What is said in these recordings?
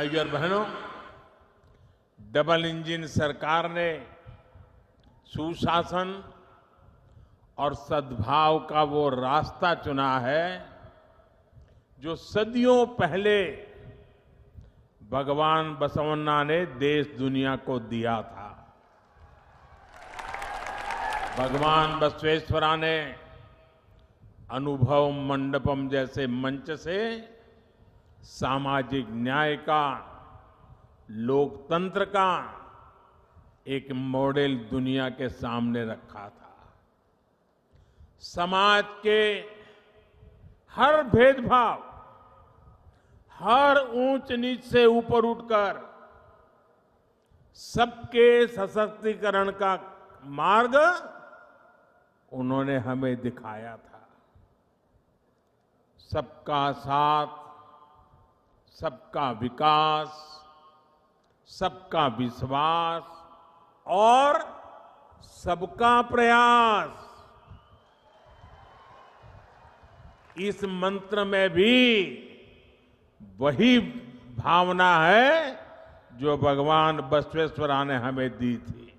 भाइयों और बहनों, डबल इंजन सरकार ने सुशासन और सद्भाव का वो रास्ता चुना है जो सदियों पहले भगवान बसवन्ना ने देश दुनिया को दिया था। भगवान बसवेश्वरा ने अनुभव मंडपम जैसे मंच से सामाजिक न्याय का, लोकतंत्र का एक मॉडल दुनिया के सामने रखा था। समाज के हर भेदभाव, हर ऊंच नीच से ऊपर उठकर सबके सशक्तिकरण का मार्ग उन्होंने हमें दिखाया था। सबका साथ, सबका विकास, सबका विश्वास और सबका प्रयास, इस मंत्र में भी वही भावना है जो भगवान बसवेश्वरा ने हमें दी थी।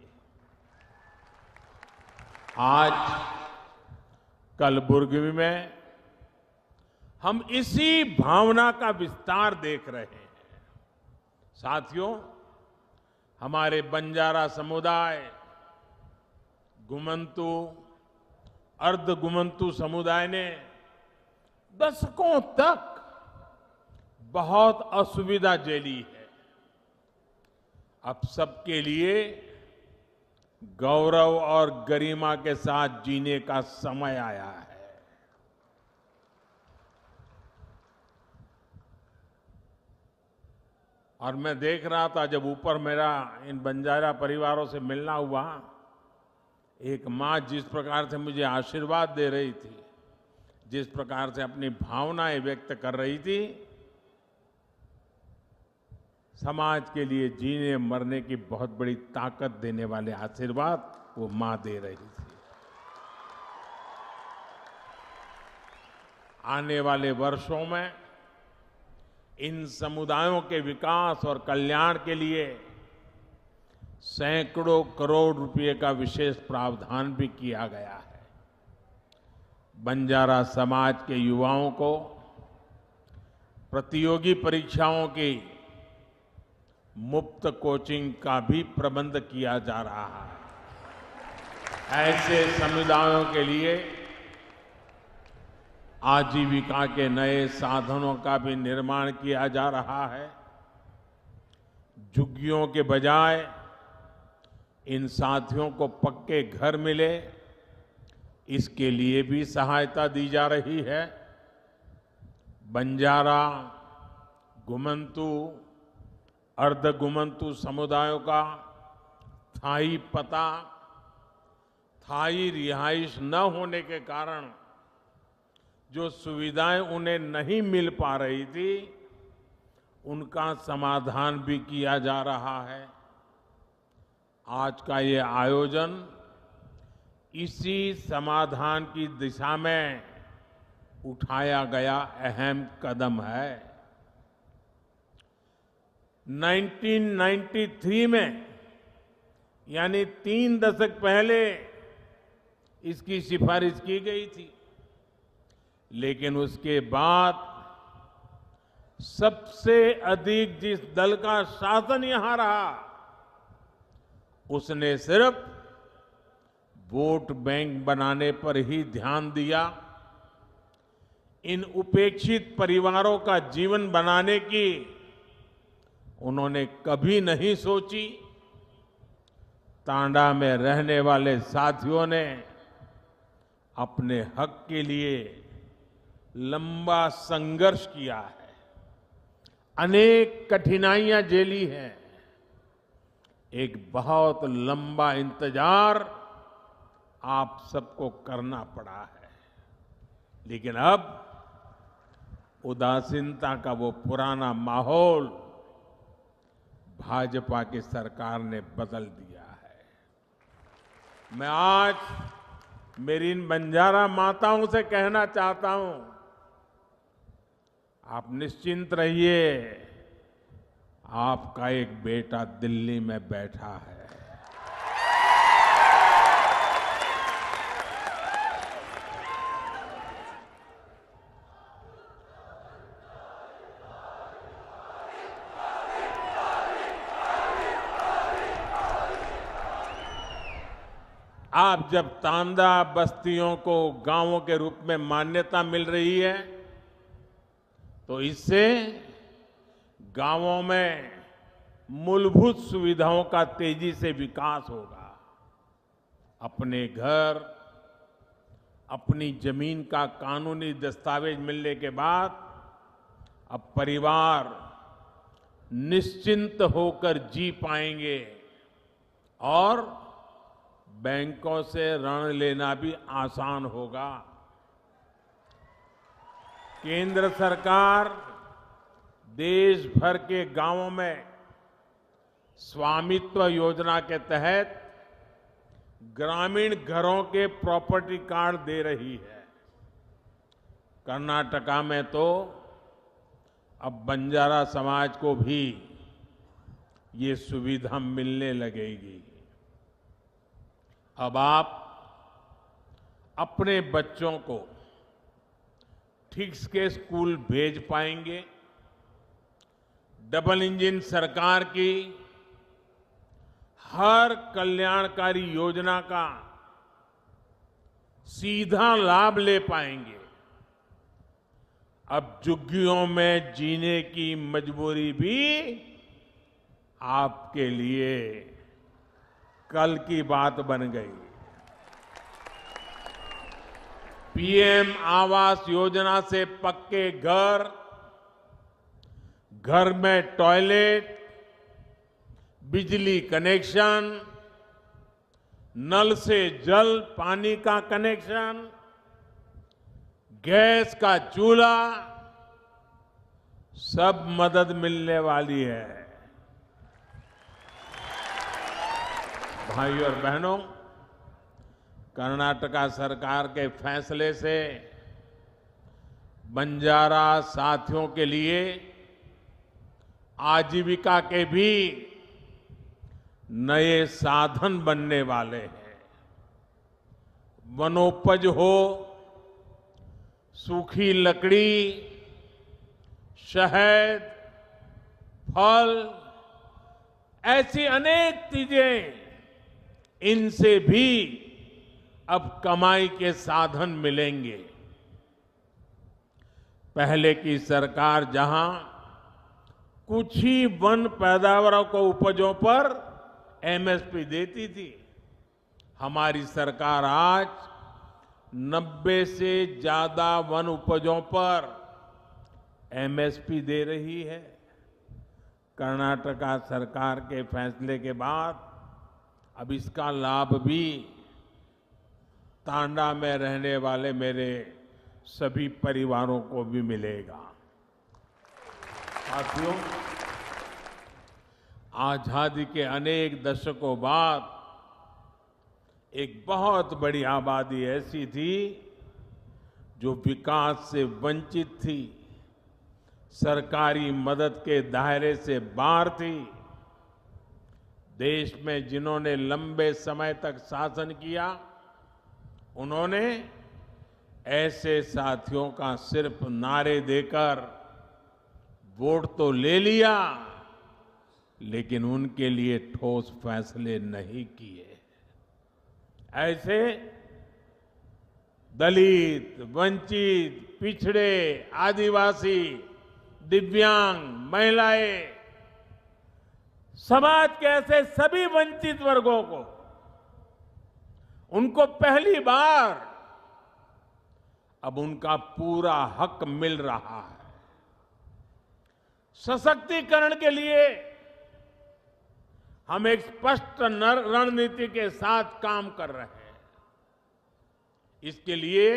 आज कलबुर्गी में हम इसी भावना का विस्तार देख रहे हैं। साथियों, हमारे बंजारा समुदाय, गुमंतु, अर्ध गुमंतु समुदाय ने दशकों तक बहुत असुविधा झेली है। अब सबके लिए गौरव और गरिमा के साथ जीने का समय आया है। और मैं देख रहा था, जब ऊपर मेरा इन बंजारा परिवारों से मिलना हुआ, एक माँ जिस प्रकार से मुझे आशीर्वाद दे रही थी, जिस प्रकार से अपनी भावनाएं व्यक्त कर रही थी, समाज के लिए जीने मरने की बहुत बड़ी ताकत देने वाले आशीर्वाद वो माँ दे रही थी। आने वाले वर्षों में इन समुदायों के विकास और कल्याण के लिए सैकड़ों करोड़ रुपए का विशेष प्रावधान भी किया गया है। बंजारा समाज के युवाओं को प्रतियोगी परीक्षाओं की मुफ्त कोचिंग का भी प्रबंध किया जा रहा है। ऐसे समुदायों के लिए आजीविका के नए साधनों का भी निर्माण किया जा रहा है। झुग्गियों के बजाय इन साथियों को पक्के घर मिले, इसके लिए भी सहायता दी जा रही है। बंजारा, गुमंतु, अर्ध गुमंतु समुदायों का स्थायी पता, स्थायी रिहाइश न होने के कारण जो सुविधाएं उन्हें नहीं मिल पा रही थी, उनका समाधान भी किया जा रहा है। आज का ये आयोजन इसी समाधान की दिशा में उठाया गया अहम कदम है। 1993 में, यानी 3 दशक पहले इसकी सिफारिश की गई थी, लेकिन उसके बाद सबसे अधिक जिस दल का शासन यहां रहा, उसने सिर्फ वोट बैंक बनाने पर ही ध्यान दिया। इन उपेक्षित परिवारों का जीवन बनाने की उन्होंने कभी नहीं सोची। तांडा में रहने वाले साथियों ने अपने हक के लिए लंबा संघर्ष किया है, अनेक कठिनाइयां झेली हैं, एक बहुत लंबा इंतजार आप सबको करना पड़ा है। लेकिन अब उदासीनता का वो पुराना माहौल भाजपा की सरकार ने बदल दिया है। मैं आज मेरी इन बंजारा माताओं से कहना चाहता हूं, आप निश्चिंत रहिए, आपका एक बेटा दिल्ली में बैठा है। आप जब तांदा बस्तियों को गांवों के रूप में मान्यता मिल रही है, तो इससे गांवों में मूलभूत सुविधाओं का तेजी से विकास होगा। अपने घर, अपनी जमीन का कानूनी दस्तावेज मिलने के बाद अब परिवार निश्चिंत होकर जी पाएंगे और बैंकों से ऋण लेना भी आसान होगा। केंद्र सरकार देश भर के गांवों में स्वामित्व योजना के तहत ग्रामीण घरों के प्रॉपर्टी कार्ड दे रही है। कर्नाटका में तो अब बंजारा समाज को भी ये सुविधा मिलने लगेगी। अब आप अपने बच्चों को ठीक के स्कूल भेज पाएंगे। डबल इंजन सरकार की हर कल्याणकारी योजना का सीधा लाभ ले पाएंगे। अब झुग्गियों में जीने की मजबूरी भी आपके लिए कल की बात बन गई। पीएम आवास योजना से पक्के घर, घर में टॉयलेट, बिजली कनेक्शन, नल से जल पानी का कनेक्शन, गैस का चूल्हा, सब मदद मिलने वाली है। भाइयों और बहनों, कर्नाटका सरकार के फैसले से बंजारा साथियों के लिए आजीविका के भी नए साधन बनने वाले हैं। वनोपज हो, सूखी लकड़ी, शहद, फल, ऐसी अनेक चीजें, इनसे भी अब कमाई के साधन मिलेंगे। पहले की सरकार जहां कुछ ही वन पैदावारों को उपजों पर एमएसपी देती थी, हमारी सरकार आज 90 से ज्यादा वन उपजों पर एमएसपी दे रही है। कर्नाटका सरकार के फैसले के बाद अब इसका लाभ भी तांडा में रहने वाले मेरे सभी परिवारों को भी मिलेगा। साथियों, आजादी के अनेक दशकों बाद एक बहुत बड़ी आबादी ऐसी थी जो विकास से वंचित थी, सरकारी मदद के दायरे से बाहर थी। देश में जिन्होंने लंबे समय तक शासन किया, उन्होंने ऐसे साथियों का सिर्फ नारे देकर वोट तो ले लिया, लेकिन उनके लिए ठोस फैसले नहीं किए। ऐसे दलित, वंचित, पिछड़े, आदिवासी, दिव्यांग, महिलाएं, समाज के ऐसे सभी वंचित वर्गों को, उनको पहली बार अब उनका पूरा हक मिल रहा है। सशक्तिकरण के लिए हम एक स्पष्ट रणनीति के साथ काम कर रहे हैं। इसके लिए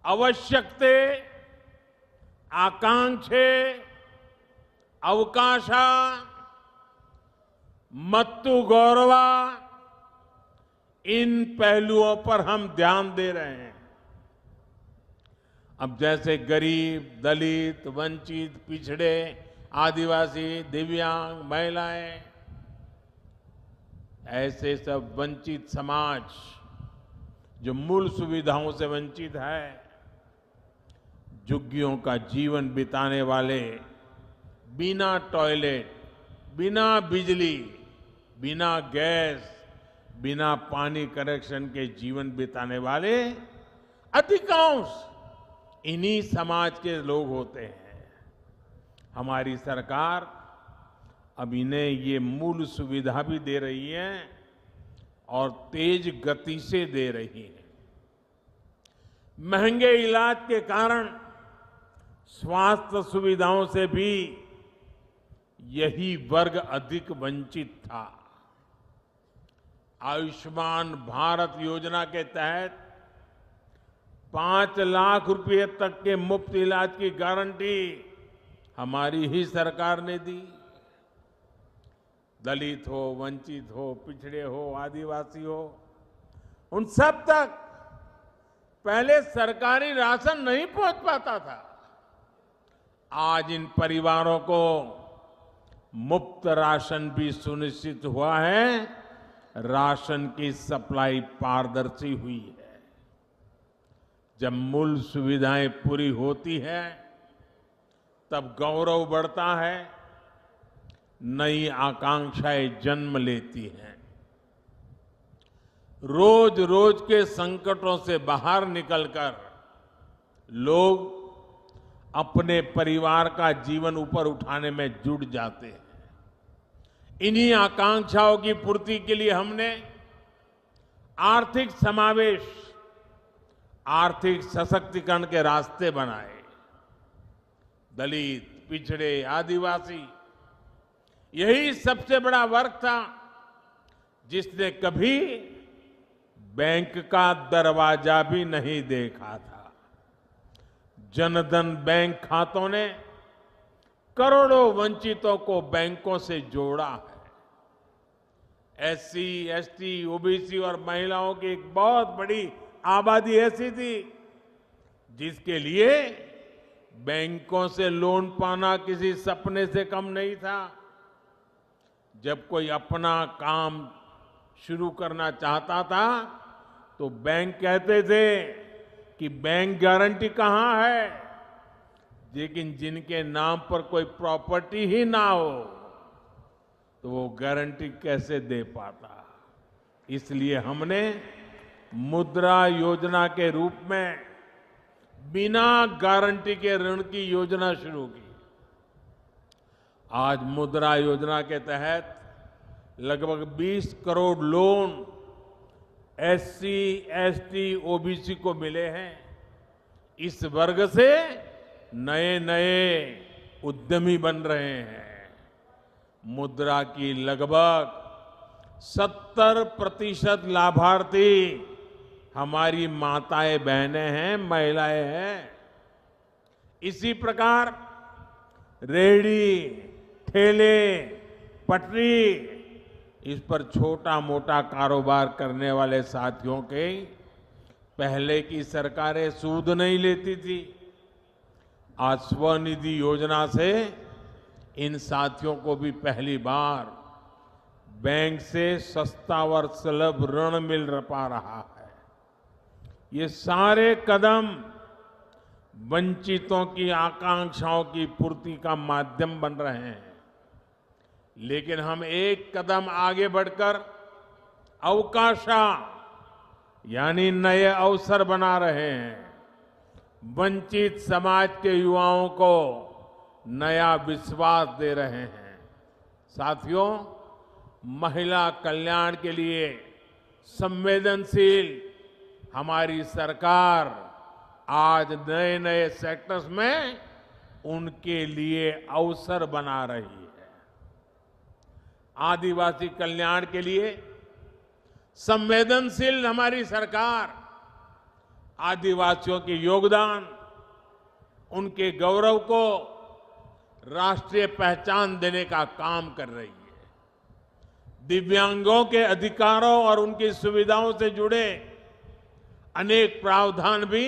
आवश्यकते, आकांक्षे, अवकाशा, मत्तु गौरवा, इन पहलुओं पर हम ध्यान दे रहे हैं। अब जैसे गरीब, दलित, वंचित, पिछड़े, आदिवासी, दिव्यांग, महिलाएं, ऐसे सब वंचित समाज जो मूल सुविधाओं से वंचित है, झुग्गियों का जीवन बिताने वाले, बिना टॉयलेट, बिना बिजली, बिना गैस, बिना पानी कनेक्शन के जीवन बिताने वाले अधिकांश इन्हीं समाज के लोग होते हैं। हमारी सरकार अब इन्हें ये मूल सुविधा भी दे रही है और तेज गति से दे रही है। महंगे इलाज के कारण स्वास्थ्य सुविधाओं से भी यही वर्ग अधिक वंचित था। आयुष्मान भारत योजना के तहत 5 लाख रुपए तक के मुफ्त इलाज की गारंटी हमारी ही सरकार ने दी। दलित हो, वंचित हो, पिछड़े हो, आदिवासी हो, उन सब तक पहले सरकारी राशन नहीं पहुंच पाता था। आज इन परिवारों को मुफ्त राशन भी सुनिश्चित हुआ है। राशन की सप्लाई पारदर्शी हुई है। जब मूल सुविधाएं पूरी होती है तब गौरव बढ़ता है, नई आकांक्षाएं जन्म लेती हैं। रोज रोज के संकटों से बाहर निकलकर लोग अपने परिवार का जीवन ऊपर उठाने में जुट जाते हैं। इन्हीं आकांक्षाओं की पूर्ति के लिए हमने आर्थिक समावेश, आर्थिक सशक्तिकरण के रास्ते बनाए। दलित, पिछड़े, आदिवासी, यही सबसे बड़ा वर्ग था जिसने कभी बैंक का दरवाजा भी नहीं देखा था। जनधन बैंक खातों ने करोड़ों वंचितों को बैंकों से जोड़ा है। एससी, एसटी, ओबीसी और महिलाओं की एक बहुत बड़ी आबादी ऐसी थी जिसके लिए बैंकों से लोन पाना किसी सपने से कम नहीं था। जब कोई अपना काम शुरू करना चाहता था तो बैंक कहते थे कि बैंक गारंटी कहां है, लेकिन जिनके नाम पर कोई प्रॉपर्टी ही ना हो तो वो गारंटी कैसे दे पाता। इसलिए हमने मुद्रा योजना के रूप में बिना गारंटी के ऋण की योजना शुरू की। आज मुद्रा योजना के तहत लगभग 20 crore loan SC, ST, OBC को मिले हैं। इस वर्ग से नए नए उद्यमी बन रहे हैं। मुद्रा की लगभग 70% लाभार्थी हमारी माताएं, बहनें हैं, महिलाएं हैं। इसी प्रकार रेहड़ी, ठेले, पटरी, इस पर छोटा मोटा कारोबार करने वाले साथियों के पहले की सरकारें सूद नहीं लेती थी। आज स्वनिधि योजना से इन साथियों को भी पहली बार बैंक से सस्ता और सुलभ ऋण मिल पा रहा है। ये सारे कदम वंचितों की आकांक्षाओं की पूर्ति का माध्यम बन रहे हैं। लेकिन हम एक कदम आगे बढ़कर अवकाशा यानी नए अवसर बना रहे हैं। वंचित समाज के युवाओं को नया विश्वास दे रहे हैं। साथियों, महिला कल्याण के लिए संवेदनशील हमारी सरकार आज नए नए सेक्टर्स में उनके लिए अवसर बना रही है। आदिवासी कल्याण के लिए संवेदनशील हमारी सरकार आदिवासियों के योगदान, उनके गौरव को राष्ट्रीय पहचान देने का काम कर रही है। दिव्यांगों के अधिकारों और उनकी सुविधाओं से जुड़े अनेक प्रावधान भी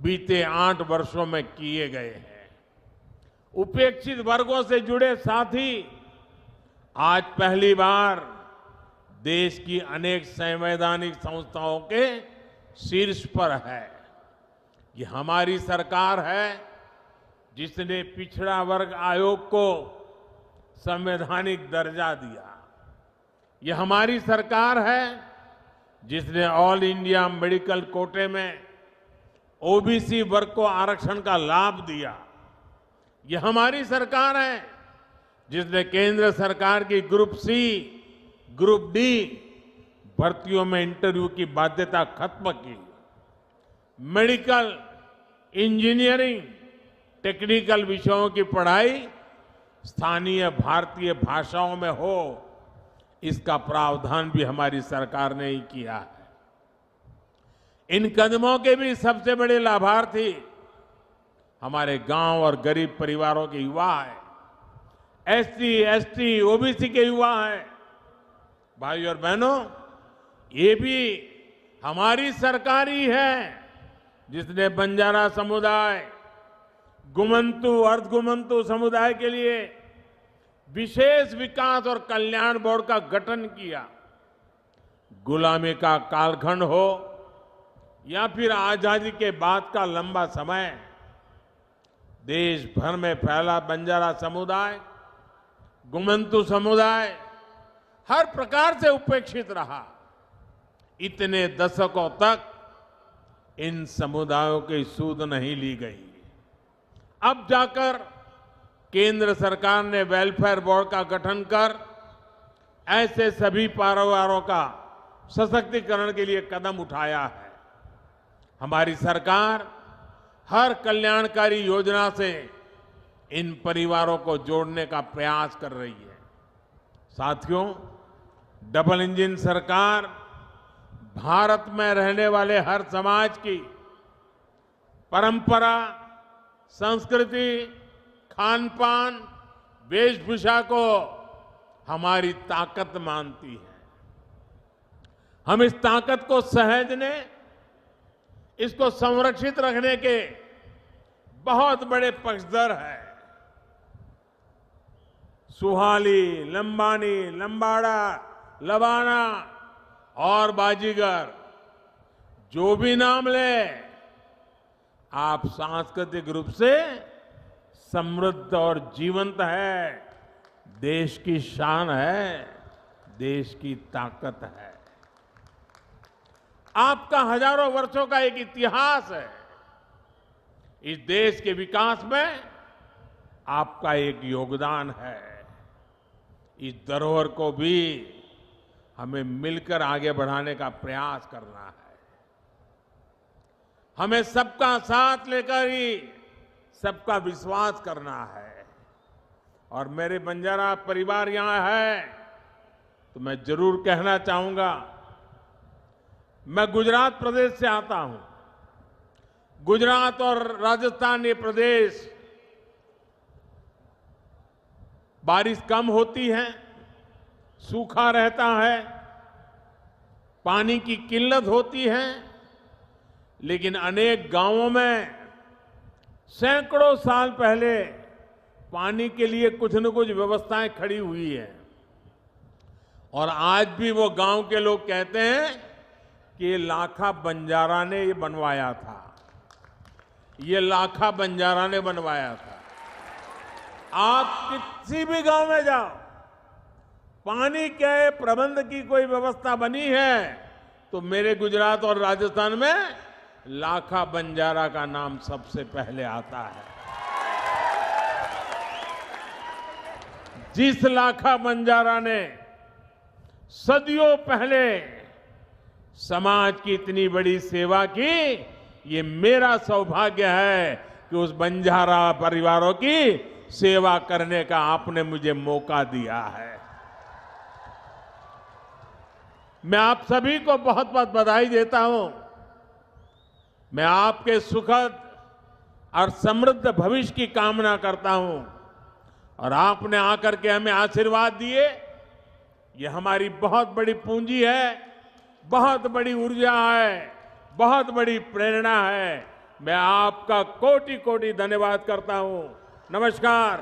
बीते 8 वर्षों में किए गए हैं। उपेक्षित वर्गों से जुड़े साथी आज पहली बार देश की अनेक संवैधानिक संस्थाओं के शीर्ष पर है। ये हमारी सरकार है जिसने पिछड़ा वर्ग आयोग को संवैधानिक दर्जा दिया। ये हमारी सरकार है जिसने ऑल इंडिया मेडिकल कोटे में ओबीसी वर्ग को आरक्षण का लाभ दिया। ये हमारी सरकार है जिसने केंद्र सरकार की ग्रुप सी, ग्रुप डी भर्तियों में इंटरव्यू की बाध्यता खत्म की। मेडिकल, इंजीनियरिंग, टेक्निकल विषयों की पढ़ाई स्थानीय भारतीय भाषाओं में हो, इसका प्रावधान भी हमारी सरकार ने ही किया है। इन कदमों के भी सबसे बड़े लाभार्थी हमारे गांव और गरीब परिवारों के युवा हैं, एसटी, एसटी, ओबीसी के युवा हैं। भाइयों और बहनों, ये भी हमारी सरकार ही है जिसने बंजारा समुदाय, गुमंतु, अर्धगुमंतु समुदाय के लिए विशेष विकास और कल्याण बोर्ड का गठन किया। गुलामी का कालखंड हो या फिर आजादी के बाद का लंबा समय, देश भर में फैला बंजारा समुदाय, गुमंतु समुदाय हर प्रकार से उपेक्षित रहा। इतने दशकों तक इन समुदायों की सूध नहीं ली गई। अब जाकर केंद्र सरकार ने वेलफेयर बोर्ड का गठन कर ऐसे सभी परिवारों का सशक्तिकरण के लिए कदम उठाया है। हमारी सरकार हर कल्याणकारी योजना से इन परिवारों को जोड़ने का प्रयास कर रही है। साथियों, डबल इंजन सरकार भारत में रहने वाले हर समाज की परंपरा, संस्कृति, खान पान, वेशभूषा को हमारी ताकत मानती है। हम इस ताकत को सहेजने, इसको संरक्षित रखने के बहुत बड़े पक्षधर हैं। सुहाली, लंबानी, लंबाड़ा, लबाना और बाजीगर, जो भी नाम ले, आप सांस्कृतिक रूप से समृद्ध और जीवंत है, देश की शान है, देश की ताकत है। आपका हजारों वर्षों का एक इतिहास है। इस देश के विकास में आपका एक योगदान है। इस धरोहर को भी हमें मिलकर आगे बढ़ाने का प्रयास करना है। हमें सबका साथ लेकर ही सबका विश्वास करना है। और मेरे बंजारा परिवार यहां है तो मैं जरूर कहना चाहूंगा, मैं गुजरात प्रदेश से आता हूं। गुजरात और राजस्थान ये प्रदेश बारिश कम होती है, सूखा रहता है, पानी की किल्लत होती है, लेकिन अनेक गांवों में सैकड़ों साल पहले पानी के लिए कुछ न कुछ व्यवस्थाएं खड़ी हुई है। और आज भी वो गांव के लोग कहते हैं कि ये लाखा बंजारा ने ये बनवाया था, ये लाखा बंजारा ने बनवाया था। आप किसी भी गांव में जाओ, पानी के प्रबंध की कोई व्यवस्था बनी है तो मेरे गुजरात और राजस्थान में लाखा बंजारा का नाम सबसे पहले आता है। जिस लाखा बंजारा ने सदियों पहले समाज की इतनी बड़ी सेवा की, ये मेरा सौभाग्य है कि उस बंजारा परिवारों की सेवा करने का आपने मुझे मौका दिया है। मैं आप सभी को बहुत बहुत बधाई देता हूं। मैं आपके सुखद और समृद्ध भविष्य की कामना करता हूं। और आपने आकर के हमें आशीर्वाद दिए, ये हमारी बहुत बड़ी पूंजी है, बहुत बड़ी ऊर्जा है, बहुत बड़ी प्रेरणा है। मैं आपका कोटि कोटि धन्यवाद करता हूं। नमस्कार।